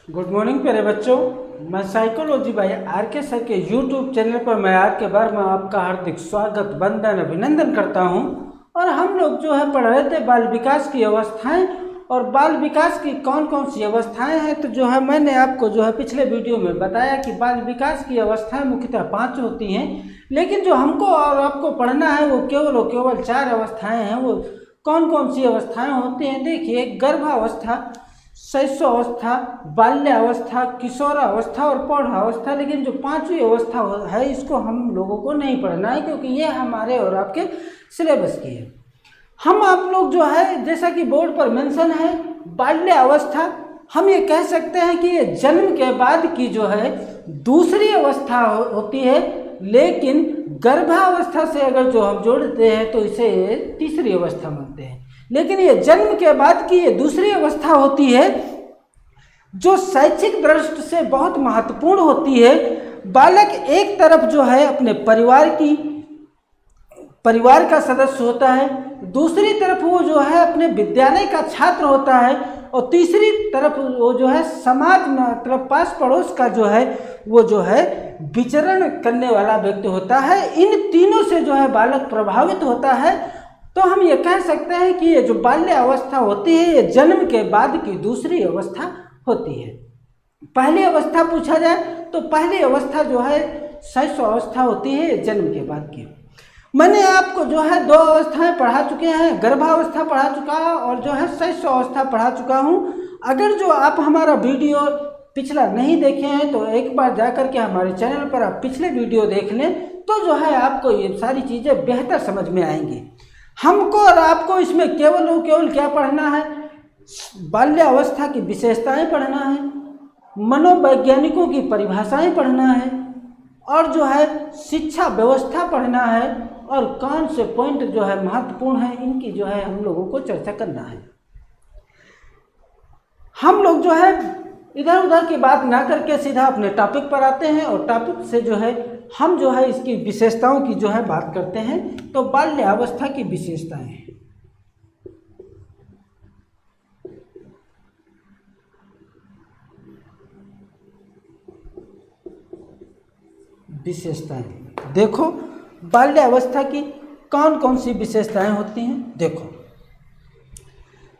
Good morning प्यारे बच्चों। मैं साइकोलॉजी बाय आर के सर के यूट्यूब चैनल पर मैं आज के बार में आपका हार्दिक स्वागत वंदन अभिनंदन करता हूं। और हम लोग जो है पढ़ रहे थे बाल विकास की अवस्थाएं, और बाल विकास की कौन कौन सी अवस्थाएं हैं। तो जो है मैंने आपको जो है पिछले वीडियो में बताया कि बाल विकास की अवस्थाएं मुख्यतः 5 होती हैं, लेकिन जो हमको और आपको पढ़ना है वो केवल 4 अवस्थाएँ हैं। वो कौन कौन सी अवस्थाएँ होती हैं? देखिए, गर्भावस्था, शैशवावस्था, बाल्यावस्था, किशोरावस्था और प्रौढ़ावस्था। लेकिन जो 5वीं अवस्था है इसको हम लोगों को नहीं पढ़ना है, क्योंकि ये हमारे और आपके सिलेबस की है। हम आप लोग जो है जैसा कि बोर्ड पर मेंशन है, बाल्यावस्था हम ये कह सकते हैं कि ये जन्म के बाद की जो है दूसरी अवस्था होती है, लेकिन गर्भावस्था से अगर जो हम जोड़ते हैं तो इसे तीसरी अवस्था मानते हैं। लेकिन ये जन्म के बाद की ये दूसरी अवस्था होती है, जो शैक्षिक दृष्टि से बहुत महत्वपूर्ण होती है। बालक एक तरफ जो है अपने परिवार का सदस्य होता है, दूसरी तरफ वो जो है अपने विद्यालय का छात्र होता है, और तीसरी तरफ वो जो है समाज मतलब पास पड़ोस का जो है वो जो है विचरण करने वाला व्यक्ति होता है। इन तीनों से जो है बालक प्रभावित होता है। तो हम ये कह सकते हैं कि ये जो बाल्य अवस्था होती है ये जन्म के बाद की दूसरी अवस्था होती है। पहली अवस्था पूछा जाए तो पहली अवस्था जो है शैशवावस्था होती है, जन्म के बाद की। मैंने आपको जो है 2 अवस्थाएं पढ़ा चुके हैं, गर्भावस्था पढ़ा चुका और जो है शैशवावस्था पढ़ा चुका हूँ। अगर जो आप हमारा वीडियो पिछला नहीं देखे हैं तो एक बार जा कर के हमारे चैनल पर आप पिछले वीडियो देख लें, तो जो है आपको ये सारी चीज़ें बेहतर समझ में आएंगी। हमको और आपको इसमें केवल क्या पढ़ना है? बाल्यावस्था की विशेषताएं पढ़ना है, मनोवैज्ञानिकों की परिभाषाएं पढ़ना है, और जो है शिक्षा व्यवस्था पढ़ना है, और कौन से पॉइंट जो है महत्वपूर्ण है इनकी जो है हम लोगों को चर्चा करना है। हम लोग जो है इधर उधर की बात ना करके सीधा अपने टॉपिक पर आते हैं, और टॉपिक से जो है हम जो है इसकी विशेषताओं की जो है बात करते हैं। तो बाल्यावस्था की विशेषताएं, देखो बाल्यावस्था की कौन कौन सी विशेषताएं होती हैं। देखो,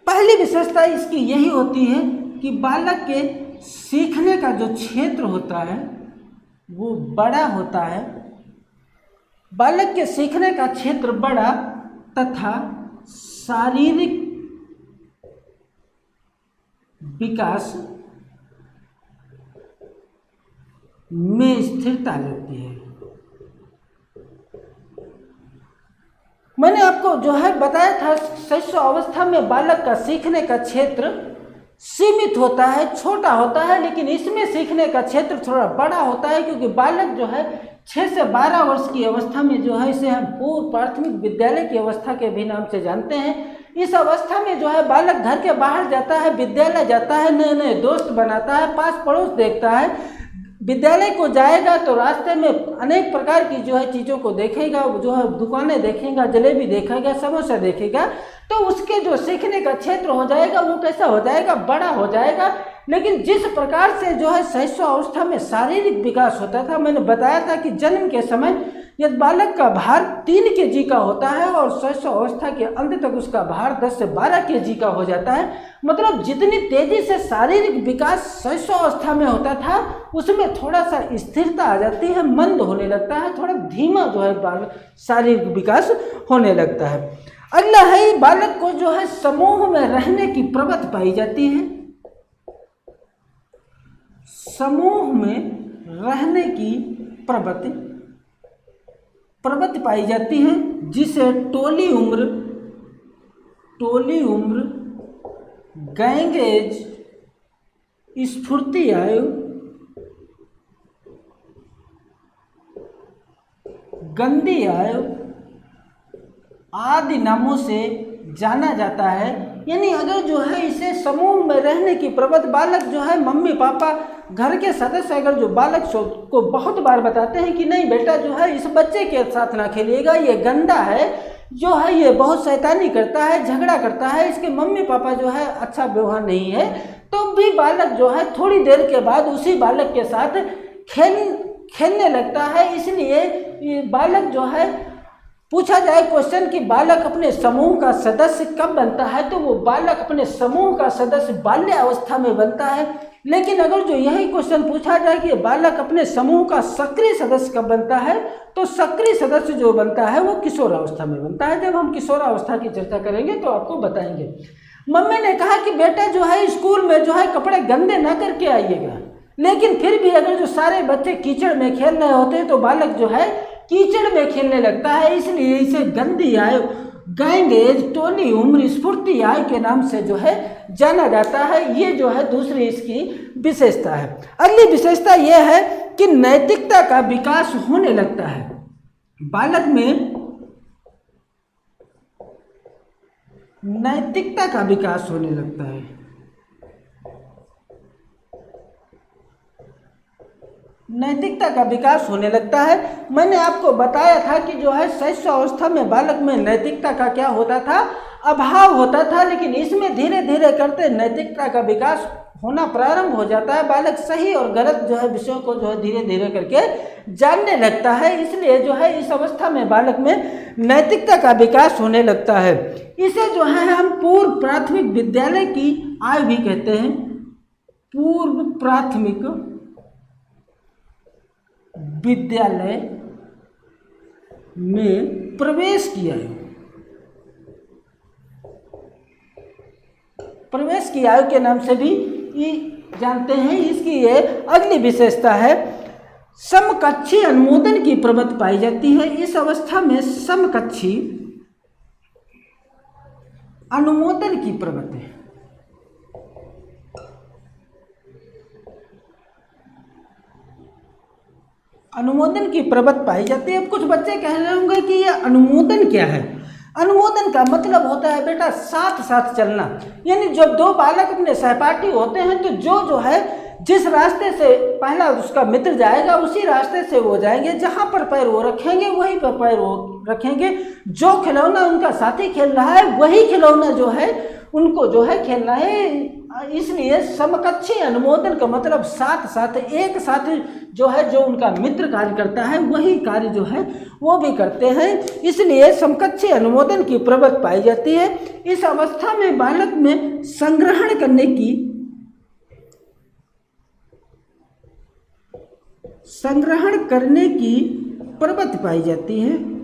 पहली विशेषता इसकी यही होती है कि बालक के सीखने का जो क्षेत्र होता है वो बड़ा होता है। बालक के सीखने का क्षेत्र बड़ा तथा शारीरिक विकास में स्थिरता रहती है। मैंने आपको जो है बताया था शैशवावस्था में बालक का सीखने का क्षेत्र सीमित होता है, छोटा होता है, लेकिन इसमें सीखने का क्षेत्र थोड़ा बड़ा होता है, क्योंकि बालक जो है 6 से 12 वर्ष की अवस्था में जो है इसे हम पूर्व प्राथमिक विद्यालय की अवस्था के भी नाम से जानते हैं। इस अवस्था में जो है बालक घर के बाहर जाता है, विद्यालय जाता है, नए नए दोस्त बनाता है, पास पड़ोस देखता है। विद्यालय को जाएगा तो रास्ते में अनेक प्रकार की जो है चीज़ों को देखेगा, जो है दुकानें देखेगा, जलेबी देखेगा, समोसा देखेगा, तो उसके जो सीखने का क्षेत्र हो जाएगा वो कैसा हो जाएगा? बड़ा हो जाएगा। लेकिन जिस प्रकार से जो है शैशवावस्था में शारीरिक विकास होता था, मैंने बताया था कि जन्म के समय यदि बालक का भार 3 kg का होता है और शैशवावस्था के अंत तक उसका भार 10 से 12 kg का हो जाता है। मतलब जितनी तेजी से शारीरिक विकास शैशवावस्था में होता था उसमें थोड़ा सा स्थिरता आ जाती है, मंद होने लगता है, थोड़ा धीमा जो है शारीरिक विकास होने लगता है। अगला है, बालक को जो है समूह में रहने की प्रवृत्ति पाई जाती है। समूह में रहने की प्रवृत्ति पाई जाती है, जिसे टोली उम्र, गैंग एज, स्फूर्ति आयु, गंदी आयु आदि नामों से जाना जाता है। यानी अगर जो है इसे समूह में रहने की प्रवृत्ति, बालक जो है मम्मी पापा घर के सदस्य अगर जो बालक को बहुत बार बताते हैं कि नहीं बेटा जो है इस बच्चे के साथ ना खेलिएगा, ये गंदा है, जो है ये बहुत शैतानी करता है, झगड़ा करता है, इसके मम्मी पापा जो है अच्छा व्यवहार नहीं है, तो भी बालक जो है थोड़ी देर के बाद उसी बालक के साथ खेलने लगता है। इसलिए ये बालक जो है, पूछा जाए क्वेश्चन कि बालक अपने समूह का सदस्य कब बनता है, तो वो बालक अपने समूह का सदस्य बाल्यावस्था में बनता है। लेकिन अगर जो यही क्वेश्चन पूछा जाए कि बालक अपने समूह का सक्रिय सदस्य कब बनता है, तो सक्रिय सदस्य जो बनता है वो किशोरावस्था में बनता है। जब हम किशोरावस्था की चर्चा करेंगे तो आपको बताएंगे। मम्मी ने कहा कि बेटा जो है स्कूल में जो है कपड़े गंदे ना करके आइएगा, लेकिन फिर भी अगर जो सारे बच्चे कीचड़ में खेल रहे होते हैं तो बालक जो है कीचड़ में खेलने लगता है। इसलिए इसे गंदी आयु, गैंग एज, टोली उम्र, स्फूर्ति आयु के नाम से जो है जाना जाता है। ये जो है दूसरी इसकी विशेषता है। अगली विशेषता यह है कि नैतिकता का विकास होने लगता है। बालक में नैतिकता का विकास होने लगता है। नैतिकता का विकास होने लगता है। मैंने आपको बताया था कि जो है शैशवावस्था में बालक में नैतिकता का क्या होता था, अभाव होता था, लेकिन इसमें धीरे धीरे करते नैतिकता का विकास होना प्रारंभ हो जाता है। बालक सही और गलत जो है विषयों को जो है धीरे धीरे करके जानने लगता है। इसलिए जो है इस अवस्था में बालक में नैतिकता का विकास होने लगता है। इसे जो है हम पूर्व प्राथमिक विद्यालय की आयु भी कहते हैं। पूर्व प्राथमिक विद्यालय में प्रवेश की आयु, प्रवेश की आयु के नाम से भी जानते हैं। इसकी ये अगली विशेषता है, समकक्षी अनुमोदन की प्रवृत्ति पाई जाती है। इस अवस्था में समकक्षी अनुमोदन की प्रवृत्ति, अनुमोदन की प्रवृत्ति पाई जाती है। अब कुछ बच्चे कह रहे होंगे कि ये अनुमोदन क्या है। अनुमोदन का मतलब होता है बेटा साथ साथ चलना, यानी जब दो बालक अपने सहपाठी होते हैं तो जो है जिस रास्ते से पहला उसका मित्र जाएगा उसी रास्ते से वो जाएंगे, जहाँ पर पैर वो रखेंगे वहीं पर पैर वो रखेंगे। जो खिलौना उनका साथी खेल रहा है वही खिलौना जो है उनको जो है खेलना है। इसलिए समकक्षी अनुमोदन का मतलब साथ साथ एक साथ जो है जो उनका मित्र कार्य करता है वही कार्य जो है वो भी करते हैं। इसलिए समकक्षी अनुमोदन की प्रवृत्ति पाई जाती है। इस अवस्था में बालक में संग्रहण करने की प्रवृत्ति पाई जाती है।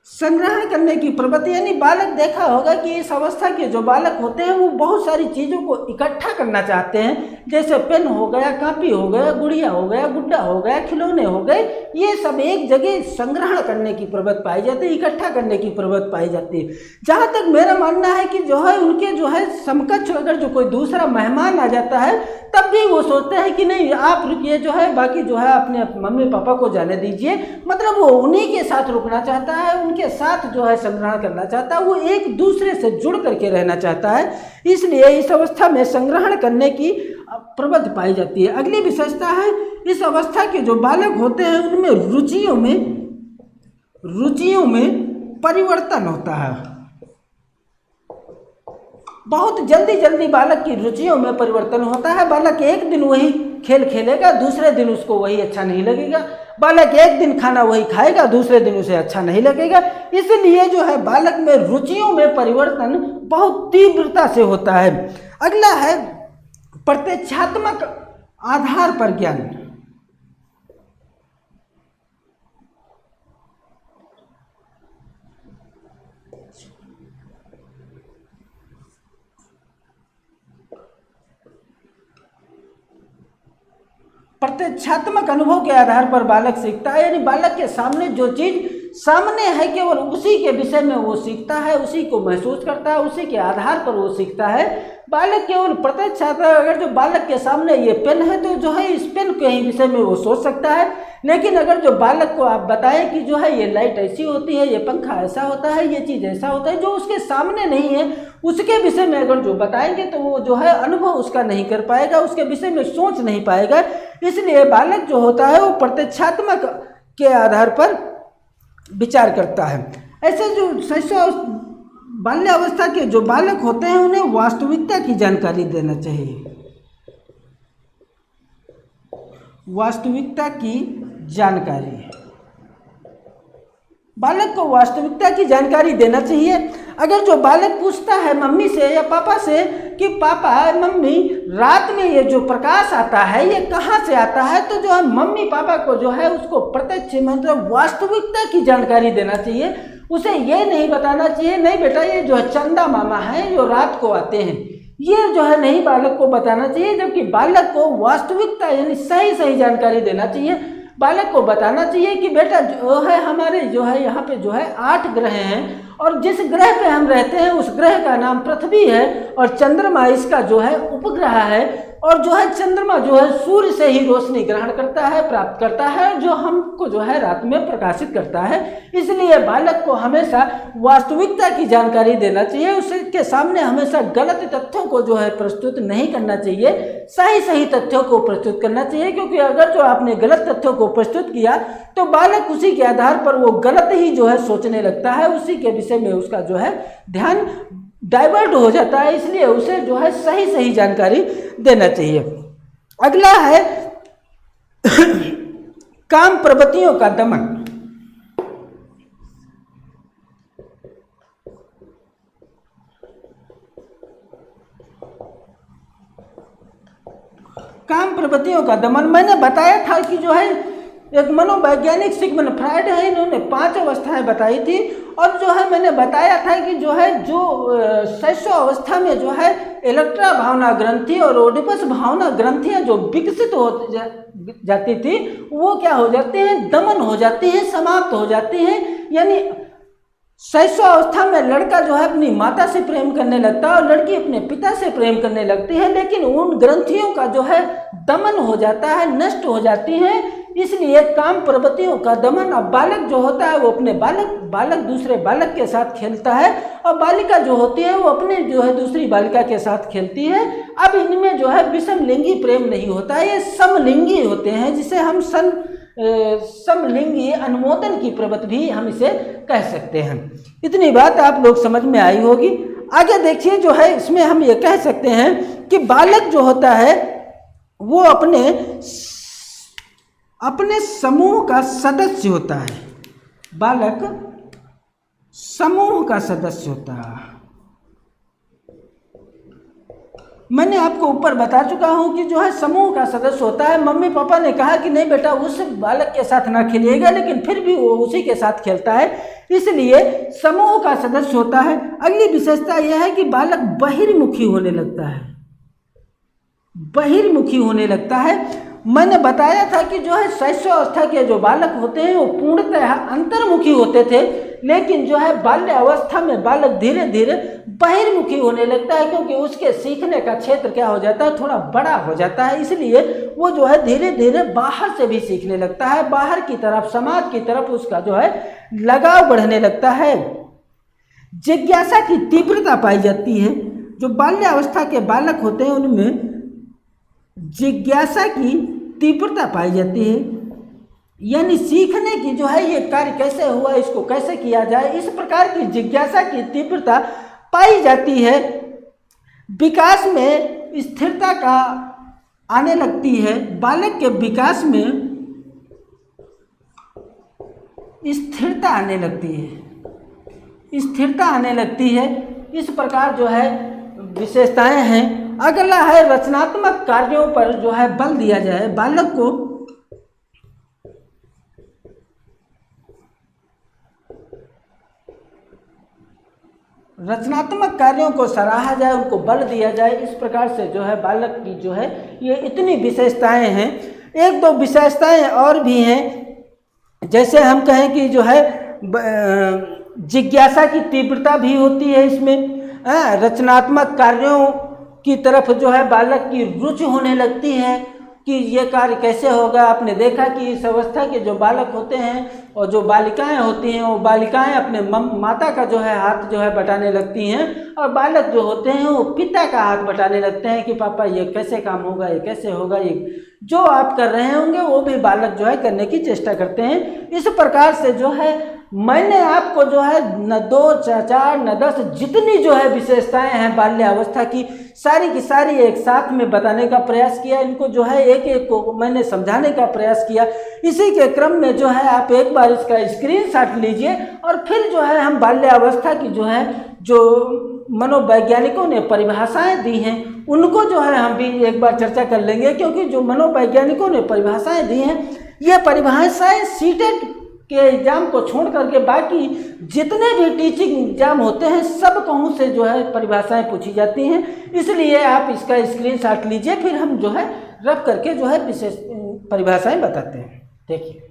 संग्रहण करने की प्रवृत्ति यानी बालक देखा होगा कि इस अवस्था के जो बालक होते हैं वो बहुत सारी चीज़ों को इकट्ठा करना चाहते हैं, जैसे पेन हो गया, कापी हो गया, गुड़िया हो गया, गुड्डा हो गया, खिलौने हो गए, ये सब एक जगह संग्रहण करने की प्रवृत्ति पाई जाती है, इकट्ठा करने की प्रवृत्ति पाई जाती है। जहाँ तक मेरा मानना है कि जो है उनके जो है समकक्ष अगर जो कोई दूसरा मेहमान आ जाता है तब भी वो सोचते हैं कि नहीं आप रुकिए, जो है बाकी जो है अपने मम्मी पापा को जाने दीजिए। मतलब वो उन्हीं के साथ रुकना चाहता है, उनके साथ जो है संग्रहण करना चाहता है, वो एक दूसरे से जुड़ करके रहना चाहता है। इसलिए इस अवस्था में संग्रहण करने की प्रवृत्ति पाई जाती है। अगली विशेषता है, इस अवस्था के जो बालक होते हैं उनमें रुचियों में परिवर्तन होता है। बहुत जल्दी बालक की रुचियों में परिवर्तन होता है। बालक एक दिन वही खेल खेलेगा, दूसरे दिन उसको वही अच्छा नहीं लगेगा। बालक एक दिन खाना वही खाएगा, दूसरे दिन उसे अच्छा नहीं लगेगा। इसलिए जो है बालक में रुचियों में परिवर्तन बहुत तीव्रता से होता है। अगला है प्रत्यक्षात्मक आधार पर ज्ञान। प्रत्यक्षात्मक अनुभव के आधार पर बालक सीखता है, यानी बालक के सामने जो चीज सामने है केवल उसी के विषय में वो सीखता है, उसी को महसूस करता है, उसी के आधार पर वो सीखता है। बालक केवल प्रत्यक्षात्मक, अगर जो बालक के सामने ये पेन है तो जो है इस पेन के ही विषय में वो सोच सकता है। लेकिन अगर जो बालक को आप बताएं कि जो है ये लाइट ऐसी होती है, ये पंखा ऐसा होता है, ये चीज़ ऐसा होता है, जो उसके सामने नहीं है उसके विषय में अगर जो बताएंगे तो वो जो है अनुभव उसका नहीं कर पाएगा, उसके विषय में सोच नहीं पाएगा। इसलिए बालक जो होता है वो प्रत्यक्षात्मक के आधार पर विचार करता है। ऐसे जो बाल्यावस्था के जो बालक होते हैं उन्हें वास्तविकता की जानकारी देना चाहिए। वास्तविकता की जानकारी, बालक को वास्तविकता की जानकारी देना चाहिए। अगर जो बालक पूछता है मम्मी से या पापा से कि पापा मम्मी रात में ये जो प्रकाश आता है ये कहाँ से आता है, तो जो है मम्मी पापा को जो है उसको प्रत्यक्ष मतलब वास्तविकता की जानकारी देना चाहिए। उसे ये नहीं बताना चाहिए नहीं बेटा ये जो है चंदा मामा है जो रात को आते हैं, ये जो है नहीं बालक को बताना चाहिए। जबकि बालक को वास्तविकता यानी सही जानकारी देना चाहिए। बालक को बताना चाहिए कि बेटा जो है हमारे जो है यहाँ पे जो है 8 ग्रह हैं और जिस ग्रह पे हम रहते हैं उस ग्रह का नाम पृथ्वी है और चंद्रमा इसका जो है उपग्रह है और जो है चंद्रमा जो है सूर्य से ही रोशनी ग्रहण करता है, प्राप्त करता है, जो हमको जो है रात में प्रकाशित करता है। इसलिए बालक को हमेशा वास्तविकता की जानकारी देना चाहिए। उसके सामने हमेशा गलत तथ्यों को जो है प्रस्तुत नहीं करना चाहिए, सही तथ्यों को प्रस्तुत करना चाहिए। क्योंकि अगर जो आपने गलत तथ्यों को प्रस्तुत किया तो बालक उसी के आधार पर वो गलत ही जो है सोचने लगता है, उसी के विषय में उसका जो है ध्यान डाइवर्ट हो जाता है। इसलिए उसे जो है सही जानकारी देना चाहिए। अगला है काम प्रवृत्तियों का दमन। काम प्रवृत्तियों का दमन मैंने बताया था कि जो है एक मनोवैज्ञानिक सिगमंड फ्रायड है, इन्होंने 5 अवस्थाएं बताई थी और जो है मैंने बताया था कि जो है जो शैशव अवस्था में जो है इलेक्ट्रा भावना ग्रंथि और ओडिपस भावना ग्रंथियां जो विकसित हो जाती थी वो क्या हो जाती हैं, दमन हो जाती हैं, समाप्त हो जाती हैं। यानी शैशव अवस्था में लड़का जो है अपनी माता से प्रेम करने लगता है और लड़की अपने पिता से प्रेम करने लगती है, लेकिन उन ग्रंथियों का जो है दमन हो जाता है, नष्ट हो जाती हैं। इसलिए काम प्रवृत्तियों का दमन। अब बालक जो होता है वो अपने बालक दूसरे बालक के साथ खेलता है और बालिका जो होती है वो अपने जो है दूसरी बालिका के साथ खेलती है। अब इनमें जो है विषमलिंगी प्रेम नहीं होता है, ये समलिंगी होते हैं, जिसे हम समलिंगी अनुमोदन की प्रवृत्ति भी हम इसे कह सकते हैं। इतनी बात आप लोग समझ में आई होगी। आगे देखिए जो है इसमें हम ये कह सकते हैं कि बालक जो होता है वो अपने समूह का सदस्य होता है। बालक समूह का सदस्य होता है। मैंने आपको ऊपर बता चुका हूं कि जो है समूह का सदस्य होता है। मम्मी पापा ने कहा कि नहीं बेटा उस बालक के साथ ना खेलिएगा, लेकिन फिर भी वो उसी के साथ खेलता है, इसलिए समूह का सदस्य होता है। अगली विशेषता यह है कि बालक बहिर्मुखी होने लगता है। बहिर्मुखी होने लगता है। मैंने बताया था कि जो है शैशव अवस्था के जो बालक होते हैं वो पूर्णतः अंतर्मुखी होते थे, लेकिन जो है बाल्य अवस्था में बालक धीरे धीरे बहिर्मुखी होने लगता है, क्योंकि उसके सीखने का क्षेत्र क्या हो जाता है, थोड़ा बड़ा हो जाता है। इसलिए वो जो है धीरे धीरे बाहर से भी सीखने लगता है, बाहर की तरफ, समाज की तरफ उसका जो है लगाव बढ़ने लगता है। जिज्ञासा की तीव्रता पाई जाती है। जो बाल्य अवस्था के बालक होते हैं उनमें जिज्ञासा की तीव्रता पाई जाती है, यानी सीखने की जो है ये कार्य कैसे हुआ, इसको कैसे किया जाए, इस प्रकार की जिज्ञासा की तीव्रता पाई जाती है। विकास में स्थिरता का आने लगती है। बालक के विकास में स्थिरता आने लगती है, स्थिरता आने लगती है। इस प्रकार जो है विशेषताएं हैं। अगला है रचनात्मक कार्यों पर जो है बल दिया जाए। बालक को रचनात्मक कार्यों को सराहा जाए, उनको बल दिया जाए, इस प्रकार से जो है बालक की जो है ये इतनी विशेषताएं हैं। 1-2 विशेषताएं और भी हैं, जैसे हम कहें कि जो है जिज्ञासा की तीव्रता भी होती है इसमें। रचनात्मक कार्यों की तरफ जो है बालक की रुचि होने लगती है कि ये कार्य कैसे होगा। आपने देखा कि इस अवस्था के जो बालक होते हैं और जो बालिकाएं होती हैं, वो बालिकाएं अपने माता का जो है हाथ जो है बटाने लगती हैं और बालक जो होते हैं वो पिता का हाथ बटाने लगते हैं कि पापा ये कैसे काम होगा, ये कैसे होगा, ये जो आप कर रहे होंगे वो भी बालक जो है करने की चेष्टा करते हैं। इस प्रकार से जो है मैंने आपको जो है न 2 4 न 10 जितनी जो है विशेषताएं हैं बाल्यावस्था की सारी एक साथ में बताने का प्रयास किया। इनको जो है एक एक को मैंने समझाने का प्रयास किया। इसी के क्रम में जो है आप एक बार इसका स्क्रीनशॉट लीजिए और फिर जो है हम बाल्यावस्था की जो है जो मनोवैज्ञानिकों ने परिभाषाएं दी हैं उनको जो है हम भी एक बार चर्चा कर लेंगे, क्योंकि जो मनोवैज्ञानिकों ने परिभाषाएं दी हैं ये परिभाषाएं सीटेट के एग्जाम को छोड़ करके बाकी जितने भी टीचिंग एग्जाम होते हैं सब कहूँ से जो है परिभाषाएं पूछी जाती हैं। इसलिए आप इसका स्क्रीनशॉट लीजिए, फिर हम जो है रब करके जो है विशेष परिभाषाएं बताते हैं। देखिए,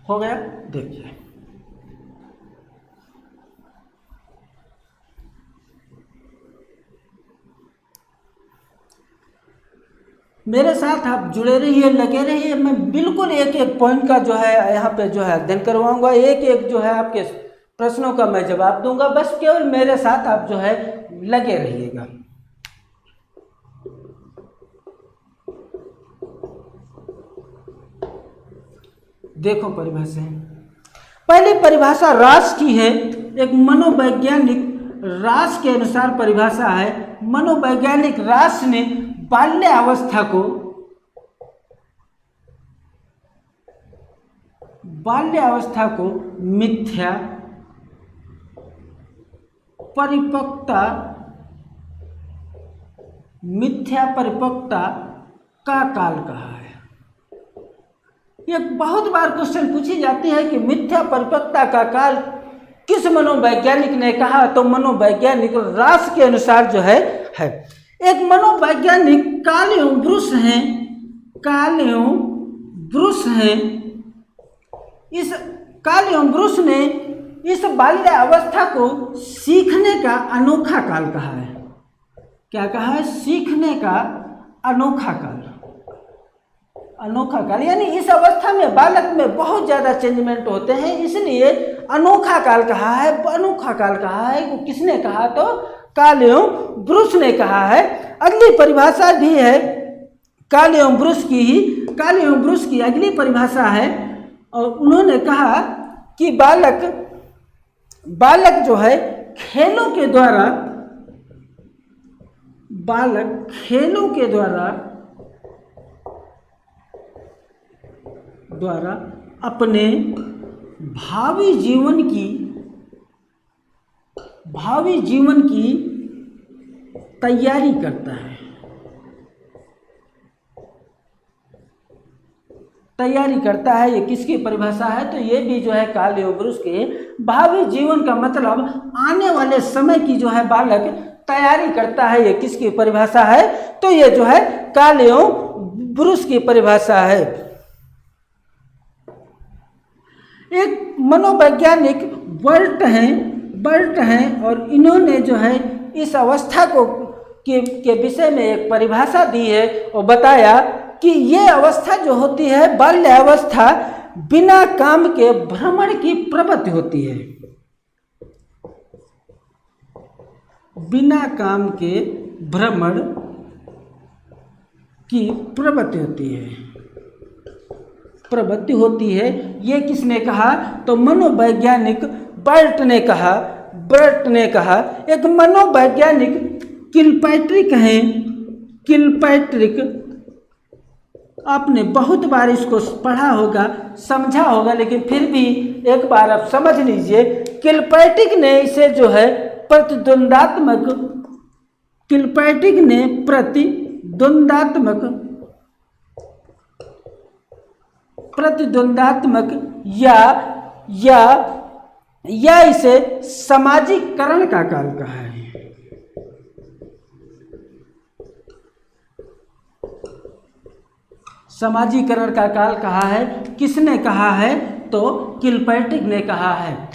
हो गया। देखिए, मेरे साथ आप जुड़े रहिए, लगे रहिए। मैं बिल्कुल एक एक पॉइंट का जो है यहाँ पे जो है अध्ययन करवाऊंगा, एक एक जो है आपके प्रश्नों का मैं जवाब दूंगा। बस केवल मेरे साथ आप जो है लगे रहिएगा। देखो परिभाषा, पहली परिभाषा रास की है, एक मनोवैज्ञानिक रास के अनुसार परिभाषा है। मनोवैज्ञानिक रास ने बाल्यावस्था को मिथ्या परिपक्वता का काल कहा है। ये बहुत बार क्वेश्चन पूछी जाती है कि मिथ्या परिपक्वता का काल किस मनोवैज्ञानिक ने कहा, तो मनोवैज्ञानिक रास के अनुसार जो है। एक मनोवैज्ञानिक कार्ल ब्रूस हैं। इस कार्ल ब्रूस ने इस बाल्यावस्था को सीखने का अनोखा काल कहा है। क्या कहा है? सीखने का अनोखा काल। यानी इस अवस्था में बालक में बहुत ज़्यादा चेंजमेंट होते हैं, इसलिए अनोखा काल कहा है। वो किसने कहा? तो कार्ल ब्रूस ने कहा है। अगली परिभाषा भी है कार्ल ब्रूस की अगली परिभाषा है, और उन्होंने कहा कि बालक जो है खेलों के द्वारा अपने भावी जीवन की तैयारी करता है। ये किसकी परिभाषा है? तो ये भी जो है कार्ल ब्रूस के। भावी जीवन का मतलब आने वाले समय की जो है बालक तैयारी करता है, ये किसकी परिभाषा है? तो ये जो है कार्ल ब्रूस की परिभाषा है। एक मनोवैज्ञानिक बर्ट हैं और इन्होंने जो है इस अवस्था के विषय में एक परिभाषा दी है और बताया कि ये अवस्था जो होती है बाल्यावस्था बिना काम के भ्रमण की प्रवृत्ति होती है। बिना काम के भ्रमण की प्रवृत्ति होती है। ये किसने कहा? तो मनोवैज्ञानिक बर्ट ने कहा। एक मनोवैज्ञानिक किलपैट्रिक हैं। आपने बहुत बार इसको पढ़ा होगा, समझा होगा, लेकिन फिर भी एक बार आप समझ लीजिए। किलपैट्रिक ने इसे जो है प्रतिद्वंदात्मक या इसे सामाजिकरण का काल कहा है। समाजीकरण का काल कहा है। किसने कहा है? तो किलपैट्रिक ने कहा है।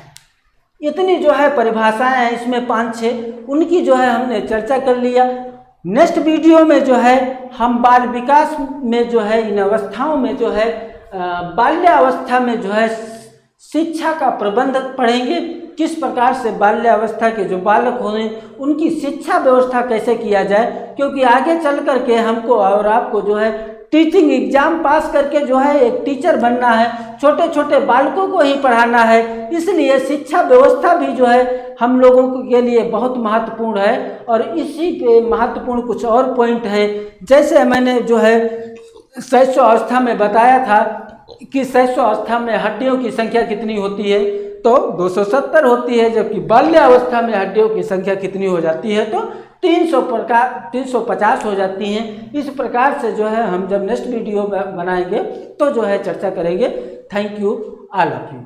इतनी जो है परिभाषाएं हैं, इसमें 5-6 उनकी जो है हमने चर्चा कर लिया। नेक्स्ट वीडियो में जो है हम बाल विकास में जो है इन अवस्थाओं में जो है बाल्यावस्था में जो है शिक्षा का प्रबंध पढ़ेंगे, किस प्रकार से बाल्यावस्था के जो बालक होने उनकी शिक्षा व्यवस्था कैसे किया जाए, क्योंकि आगे चल करके हमको और आपको जो है टीचिंग एग्जाम पास करके जो है एक टीचर बनना है, छोटे छोटे बालकों को ही पढ़ाना है। इसलिए शिक्षा व्यवस्था भी जो है हम लोगों के लिए बहुत महत्वपूर्ण है। और इसी पे महत्वपूर्ण कुछ और पॉइंट है, जैसे मैंने जो है शैशवावस्था में बताया था कि शैशवावस्था में हड्डियों की संख्या कितनी होती है, तो 270 होती है, जबकि बाल्यावस्था में हड्डियों की संख्या कितनी हो जाती है, तो 350 हो जाती हैं। इस प्रकार से जो है हम जब नेक्स्ट वीडियो बनाएंगे तो जो है चर्चा करेंगे। Thank you all of you.